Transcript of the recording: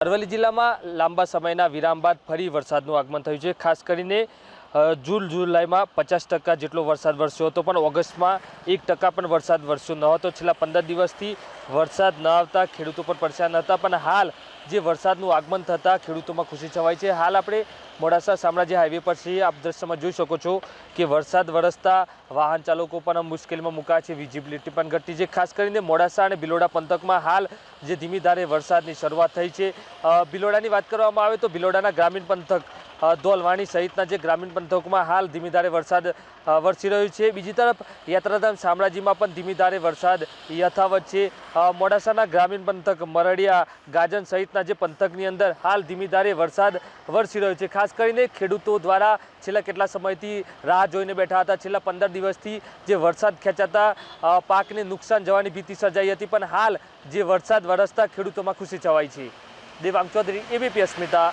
અરવલ્લી જિલ્લામાં લાંબા સમયના વિરામ બાદ ફરી વરસાદનું આગમન થયું છે। ખાસ કરીને જૂન જુલાઈમાં 50% જેટલો વરસાદ વરસ્યો હતો, પણ ઓગસ્ટમાં 1% પણ વરસાદ વરસ્યો ન હતો। છેલ્લા 15 દિવસથી વરસાદ ન આવતા ખેડૂતો પણ પરેશાન હતા, પણ હાલ જે વરસાદનું આગમન થતાં ખેડૂતોમાં ખુશી છવાઈ છે। હાલ આપણે મોડાસા શામળાજી હાઈવે પર છીએ। આપ દ્રશ્યમાં જોઈ શકો છો કે વરસાદ વરસતા વાહન ચાલકો પણ મુશ્કેલીમાં મુકાયા છે, વિઝિબિલિટી પણ ઘટી છે। ખાસ કરીને મોડાસા અને બિલોડા પંથકમાં હાલ જે ધીમી ધારે વરસાદની શરૂઆત થઈ છે। બિલોડાની વાત કરવામાં આવે તો બિલોડાના ગ્રામીણ પંથક ધોલવાણી સહિતના જે ગ્રામીણ પંથકોમાં હાલ ધીમી ધારે વરસાદ વરસી રહ્યો છે। બીજી તરફ યાત્રાધામ શામળાજીમાં પણ ધીમી ધારે વરસાદ યથાવત છે। મોડાસાના ગ્રામીણ પંથક મરડિયા ગાજન સહિતના જે પંથકની અંદર હાલ ધીમી ધારે વરસાદ વરસી રહ્યો છે। ખાસ કરીને ખેડૂતો દ્વારા છેલ્લા કેટલા સમયથી રાહ જોઈને બેઠા હતા। છેલ્લા 15 દિવસથી જે વરસાદ ખેંચાતા પાકને નુકસાન જવાની ભીતિ સર્જાઈ હતી, પણ હાલ જે વરસાદ વરસતા ખેડૂતોમાં ખુશી છવાઈ છે। દેવાંગ ચૌધરી, એબીપી અસ્મિતા।